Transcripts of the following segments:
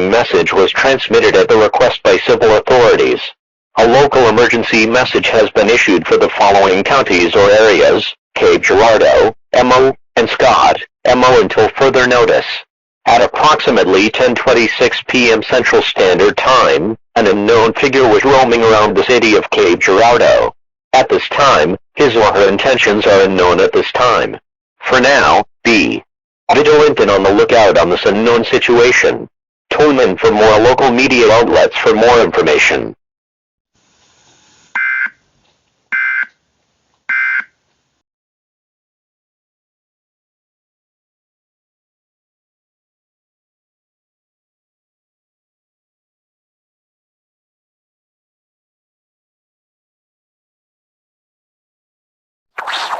following message was transmitted at the request by civil authorities. A local emergency message has been issued for the following counties or areas: Cape Girardeau, MO, and Scott, MO until further notice. At approximately 10:26 p.m. Central Standard Time, an unknown figure was roaming around the city of Cape Girardeau. At this time, his or her intentions are unknown at this time. For now, be vigilant and on the lookout on this unknown situation. Tune in for more local media outlets for more information.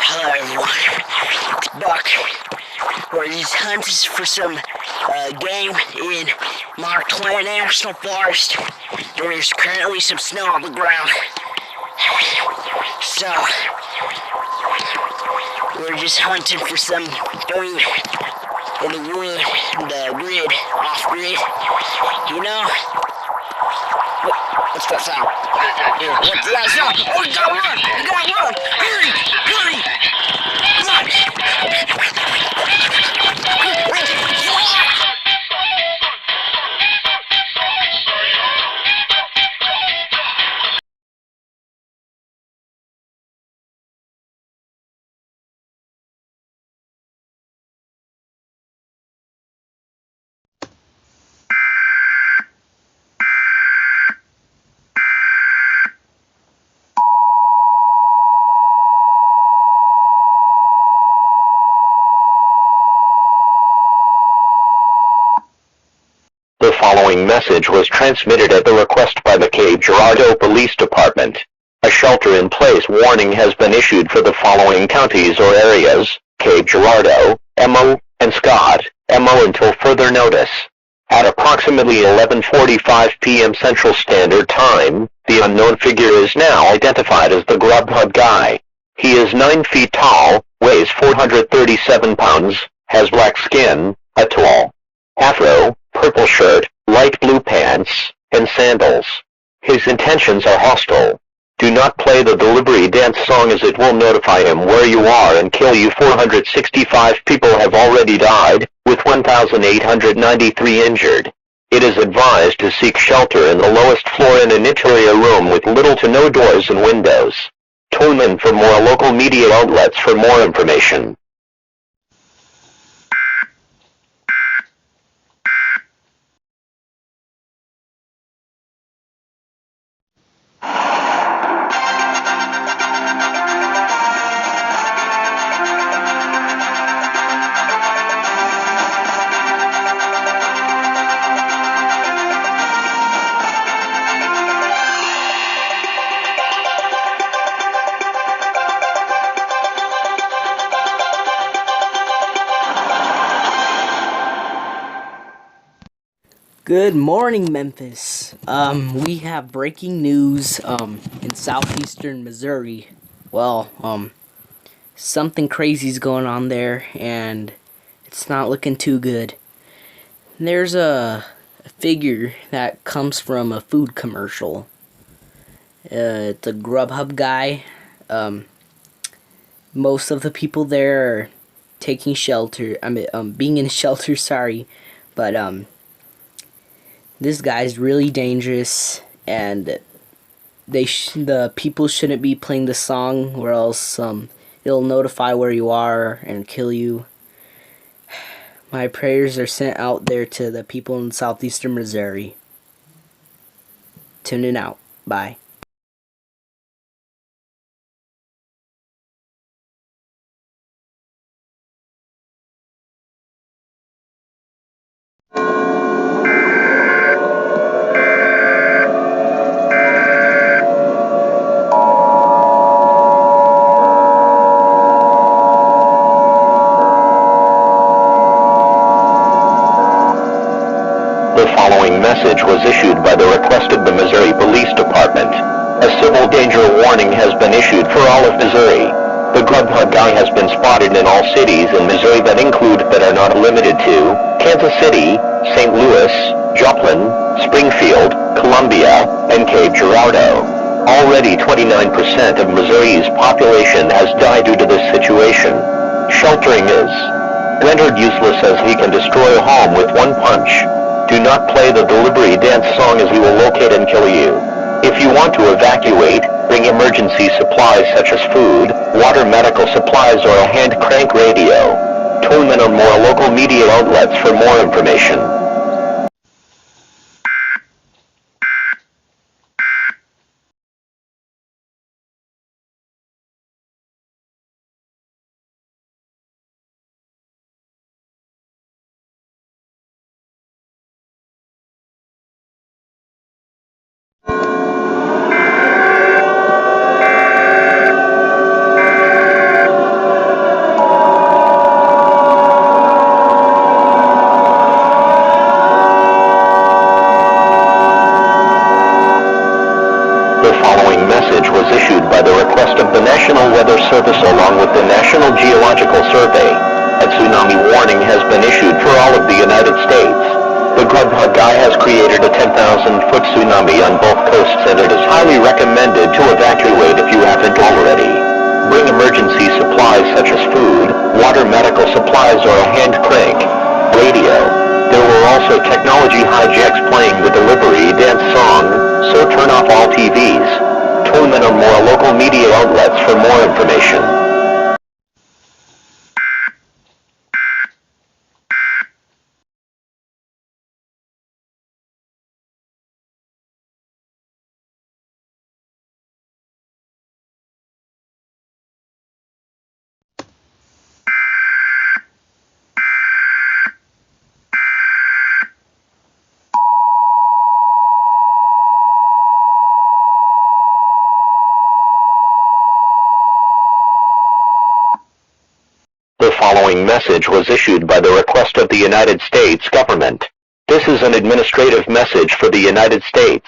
Hello everyone, it's Buck. We're just hunting for some game in Mark Twain National Forest. There is currently some snow on the ground. So, we're just hunting for some food in the wood, the off-grid, you know? What's that sound? What's that sound? Oh, you gotta run! You gotta run! Hurry! Hurry! Come on! The following message was transmitted at the request by the Cape Girardeau Police Department. A shelter-in-place warning has been issued for the following counties or areas: Cape Girardeau, MO, and Scott, MO until further notice. At approximately 11:45 p.m. Central Standard Time, the unknown figure is now identified as the Grubhub guy. He is 9 feet tall, weighs 437 pounds, has black skin, a tall afro, purple shirt, light blue pants, and sandals. His intentions are hostile. Do not play the delivery dance song as it will notify him where you are and kill you. 465 people have already died, with 1,893 injured. It is advised to seek shelter in the lowest floor in an interior room with little to no doors and windows. Tune in for more local media outlets for more information. Good morning, Memphis. We have breaking news, in southeastern Missouri. Well, something crazy's going on there, and it's not looking too good. There's a figure that comes from a food commercial. It's a Grubhub guy. Most of the people there are taking shelter. Being in shelter, sorry. But, this guy's really dangerous, and the people shouldn't be playing the song, or else it'll notify where you are and kill you. My prayers are sent out there to the people in southeastern Missouri. Tuning out. Bye. The following message was issued by the request of the Missouri Police Department. A civil danger warning has been issued for all of Missouri. The Grubhub guy has been spotted in all cities in Missouri that include but are not limited to Kansas City, St. Louis, Joplin, Springfield, Columbia, and Cape Girardeau. Already 29% of Missouri's population has died due to this situation. Sheltering is rendered useless as he can destroy a home with one punch. Do not play the delivery dance song as he will locate and kill you. If you want to evacuate, bring emergency supplies such as food, water, medical supplies, or a hand crank radio. Tune in on more local media outlets for more information. The following message was issued by the request of the National Weather Service along with the National Geological Survey. A tsunami warning has been issued for all of the United States. The Grubhub guy has created a 10,000-foot tsunami on both coasts, and it is highly recommended to evacuate if you haven't already. Bring emergency supplies such as food, water, medical supplies, or a hand crank radio. There were also technology hijacks playing the delivery dance song, so turn off all TVs. Tune in on more local media outlets for more information. The following message was issued by the request of the United States government. This is an administrative message for the United States.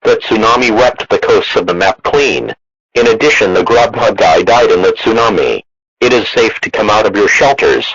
The tsunami wiped the coasts of the map clean. In addition, the Grubhub guy died in the tsunami. It is safe to come out of your shelters.